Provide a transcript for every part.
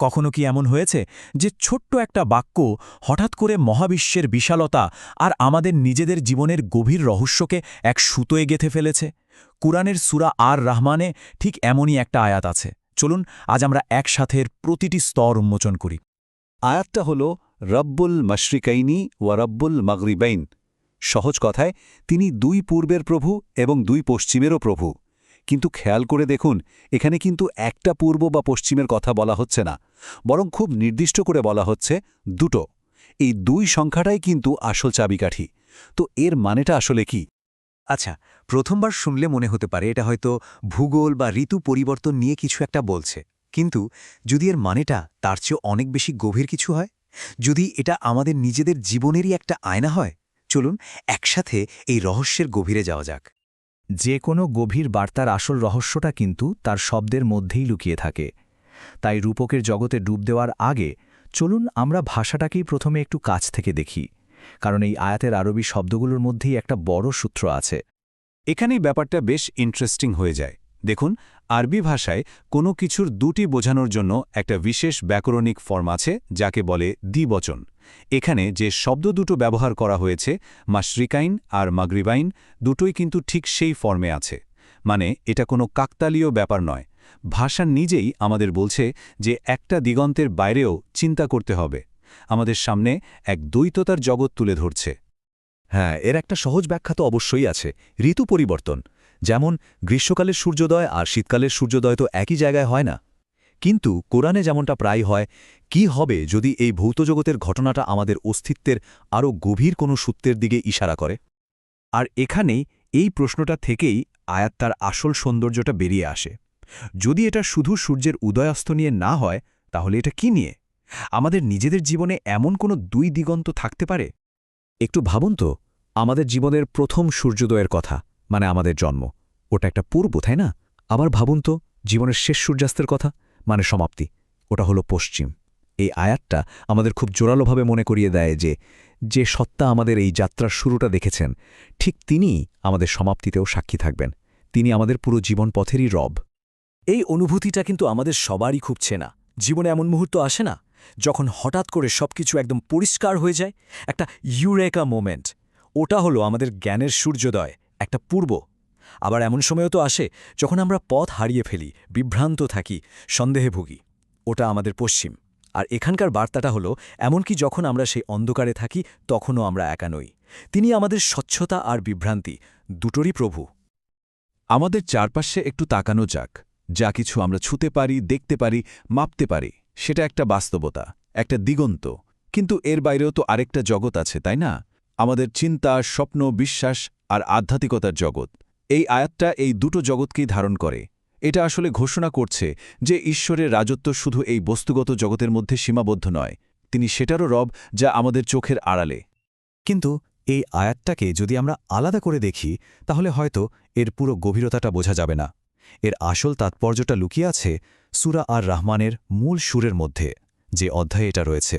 কখনো কি এমন হয়েছে যে ছোট্ট একটা বাক্য হঠাৎ করে মহাবিশ্বের বিশালতা আর আমাদের নিজেদের জীবনের গভীর রহস্যকে এক সুতোয় গেঁথে ফেলেছে? কুরআনের সূরা আর রহমানে ঠিক এমনই একটা আয়াত আছে। চলুন আজ আমরা একসাথে এর প্রতিটি স্তর উন্মোচন করি। আয়াতটা হল রব্বুল মশরিকাইনি ওয়া রব্বুল মাগরিবাইন। সহজ কথায় তিনি দুই পূর্বের প্রভু এবং দুই পশ্চিমেরও প্রভু। কিন্তু খেয়াল করে দেখুন, এখানে কিন্তু একটা পূর্ব বা পশ্চিমের কথা বলা হচ্ছে না, বরং খুব নির্দিষ্ট করে বলা হচ্ছে দুটো। এই দুই সংখ্যাটাই কিন্তু আসল চাবিকাঠি। তো এর মানেটা আসলে কি? আচ্ছা, প্রথমবার শুনলে মনে হতে পারে এটা হয়তো ভূগোল বা ঋতু পরিবর্তন নিয়ে কিছু একটা বলছে। কিন্তু যদি এর মানেটা তার চেয়েও অনেক বেশি গভীর কিছু হয়, যদি এটা আমাদের নিজেদের জীবনেরই একটা আয়না হয়, চলুন একসাথে এই রহস্যের গভীরে যাওয়া যাক। যে কোনো গভীর বার্তার আসল রহস্যটা কিন্তু তার শব্দের মধ্যেই লুকিয়ে থাকে। তাই রূপকের জগতে ডুব দেওয়ার আগে চলুন আমরা ভাষাটাকেই প্রথমে একটু কাছ থেকে দেখি, কারণ এই আয়াতের আরবি শব্দগুলোর মধ্যেই একটা বড় সূত্র আছে। এখানেই ব্যাপারটা বেশ ইন্টারেস্টিং হয়ে যায়। দেখুন, আরবি ভাষায় কোনো কিছুর দুটি বোঝানোর জন্য একটা বিশেষ ব্যাকরণিক ফর্ম আছে যাকে বলে দ্বিবচন। এখানে যে শব্দ দুটো ব্যবহার করা হয়েছে, মাশরিকাইন আর মাগরিবাইন, দুটোই কিন্তু ঠিক সেই ফর্মে আছে। মানে এটা কোনো কাকতালীয় ব্যাপার নয়। ভাষা নিজেই আমাদের বলছে যে একটা দিগন্তের বাইরেও চিন্তা করতে হবে। আমাদের সামনে এক দ্বৈততার জগৎ তুলে ধরছে। হ্যাঁ, এর একটা সহজ ব্যাখ্যা তো অবশ্যই আছে, ঋতু পরিবর্তন। যেমন গ্রীষ্মকালের সূর্যোদয় আর শীতকালের সূর্যোদয় তো একই জায়গায় হয় না। কিন্তু কোরআনে যেমনটা প্রায় হয়, কি হবে যদি এই ভৌতজগতের ঘটনাটা আমাদের অস্তিত্বের আরও গভীর কোনো সূত্রের দিকে ইশারা করে? আর এখানেই এই প্রশ্নটা থেকেই আয়াত তার আসল সৌন্দর্যটা বেরিয়ে আসে। যদি এটা শুধু সূর্যের উদয়াস্ত নিয়ে না হয়, তাহলে এটা কি নিয়ে? আমাদের নিজেদের জীবনে এমন কোনো দুই দিগন্ত থাকতে পারে? একটু ভাবুন তো, আমাদের জীবনের প্রথম সূর্যোদয়ের কথা, মানে আমাদের জন্ম, ওটা একটা পূর্ব, তাই না? আবার ভাবুন তো জীবনের শেষ সূর্যাস্তের কথা, মানে সমাপ্তি, ওটা হলো পশ্চিম। এই আয়াতটা আমাদের খুব জোরালোভাবে মনে করিয়ে দেয় যে যে সত্তা আমাদের এই যাত্রার শুরুটা দেখেছেন, ঠিক তিনিই আমাদের সমাপ্তিতেও সাক্ষী থাকবেন। তিনি আমাদের পুরো জীবন পথেরই রব। এই অনুভূতিটা কিন্তু আমাদের সবারই খুব চেনা। জীবনে এমন মুহূর্ত আসে না, যখন হঠাৎ করে সবকিছু একদম পরিষ্কার হয়ে যায়? একটা ইউরেকা মোমেন্ট। ওটা হলো আমাদের জ্ঞানের সূর্যোদয়, একটা পূর্ব। আবার এমন সময়ও তো আসে যখন আমরা পথ হারিয়ে ফেলি, বিভ্রান্ত থাকি, সন্দেহে ভুগি। ওটা আমাদের পশ্চিম। আর এখানকার বার্তাটা হলো, এমনকি যখন আমরা সেই অন্ধকারে থাকি, তখনও আমরা একা নই। তিনি আমাদের স্বচ্ছতা আর বিভ্রান্তি দুটোরই প্রভু। আমাদের চারপাশে একটু তাকানো যাক। যা কিছু আমরা ছুঁতে পারি, দেখতে পারি, মাপতে পারি, সেটা একটা বাস্তবতা, একটা দিগন্ত। কিন্তু এর বাইরেও তো আরেকটা জগৎ আছে, তাই না? আমাদের চিন্তা, স্বপ্ন, বিশ্বাস আর আধ্যাত্মিকতার জগৎ। এই আয়াতটা এই দুটো জগৎকেই ধারণ করে। এটা আসলে ঘোষণা করছে যে ঈশ্বরের রাজত্ব শুধু এই বস্তুগত জগতের মধ্যে সীমাবদ্ধ নয়, তিনি সেটারও রব যা আমাদের চোখের আড়ালে। কিন্তু এই আয়াতটাকে যদি আমরা আলাদা করে দেখি, তাহলে হয়তো এর পুরো গভীরতাটা বোঝা যাবে না। এর আসল তাৎপর্যটা লুকিয়ে আছে সূরা আর রহমানের মূল সুরের মধ্যে, যে অধ্যায়ে এটা রয়েছে।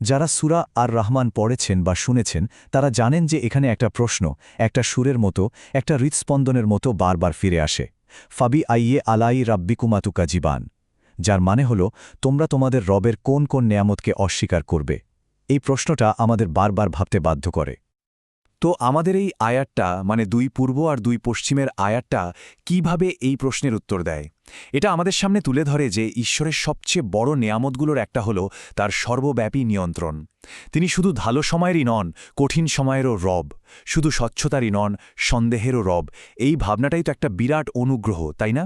যারা সূরা আর রহমান পড়েছেন বা শুনেছেন, তারা জানেন যে এখানে একটা প্রশ্ন, একটা সুরের মতো, একটা হৃৎস্পন্দনের মতো বারবার ফিরে আসে। ফাবি আইয়ে আলাই রাব্বিকুমাতুকা জীবান, যার মানে হল, তোমরা তোমাদের রবের কোন কোন নেয়ামতকে অস্বীকার করবে? এই প্রশ্নটা আমাদের বারবার ভাবতে বাধ্য করে। তো আমাদের এই আয়াতটা, মানে দুই পূর্ব আর দুই পশ্চিমের আয়াতটা কিভাবে এই প্রশ্নের উত্তর দেয়? এটা আমাদের সামনে তুলে ধরে যে ঈশ্বরের সবচেয়ে বড় নেয়ামতগুলোর একটা হলো তার সর্বব্যাপী নিয়ন্ত্রণ। তিনি শুধু ভালো সময়েরই নন, কঠিন সময়েরও রব। শুধু স্বচ্ছতারই নন, সন্দেহেরও রব। এই ভাবনাটাই তো একটা বিরাট অনুগ্রহ, তাই না?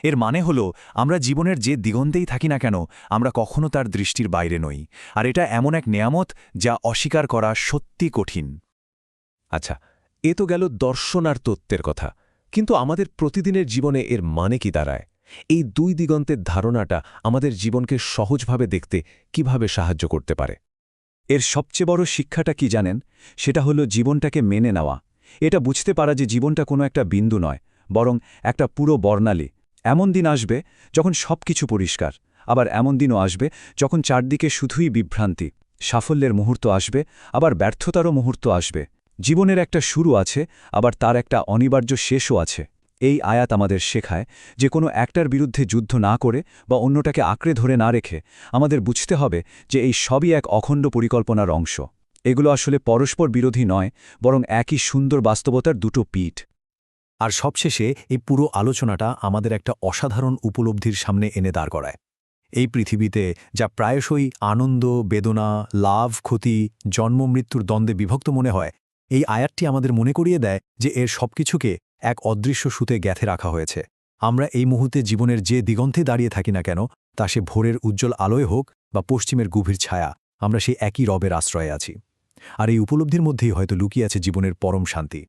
এর মানে হলো, আমরা জীবনের যে দিগন্তেই থাকি না কেন, আমরা কখনো তার দৃষ্টির বাইরে নই। আর এটা এমন এক নেয়ামত যা অস্বীকার করা সত্যি কঠিন। আচ্ছা, এ তো গেল দর্শন আর তত্ত্বের কথা, কিন্তু আমাদের প্রতিদিনের জীবনে এর মানে কি দাঁড়ায়? এই দুই দিগন্তের ধারণাটা আমাদের জীবনকে সহজভাবে দেখতে কিভাবে সাহায্য করতে পারে? এর সবচেয়ে বড় শিক্ষাটা কি জানেন? সেটা হলো জীবনটাকে মেনে নেওয়া। এটা বুঝতে পারা যে জীবনটা কোনো একটা বিন্দু নয়, বরং একটা পুরো বর্ণালী। এমন দিন আসবে যখন সবকিছু পরিষ্কার, আবার এমন দিনও আসবে যখন চারদিকে শুধুই বিভ্রান্তি। সাফল্যের মুহূর্ত আসবে, আবার ব্যর্থতারও মুহূর্ত আসবে। জীবনের একটা শুরু আছে, আবার তার একটা অনিবার্য শেষও আছে। এই আয়াত আমাদের শেখায় যে কোনো একটার বিরুদ্ধে যুদ্ধ না করে বা অন্যটাকে আঁকড়ে ধরে না রেখে আমাদের বুঝতে হবে যে এই সবই এক অখণ্ড পরিকল্পনার অংশ। এগুলো আসলে পরস্পর বিরোধী নয়, বরং একই সুন্দর বাস্তবতার দুটো পিঠ। আর সবশেষে এই পুরো আলোচনাটা আমাদের একটা অসাধারণ উপলব্ধির সামনে এনে দাঁড় করায়। এই পৃথিবীতে যা প্রায়শই আনন্দ, বেদনা, লাভ, ক্ষতি, জন্ম-মৃত্যুর দ্বন্দ্বে বিভক্ত মনে হয়, এই আয়াতটি আমাদের মনে করিয়ে দেয় যে এর সবকিছুকে এক অদৃশ্য সুতে গেঁথে রাখা হয়েছে। আমরা এই মুহূর্তে জীবনের যে দিগন্তে দাঁড়িয়ে থাকি না কেন, তা সে ভোরের উজ্জ্বল আলোয় হোক বা পশ্চিমের গভীর ছায়া, আমরা সেই একই রবের আশ্রয়ে আছি। আর এই উপলব্ধির মধ্যেই হয়তো লুকিয়ে আছে জীবনের পরম শান্তি।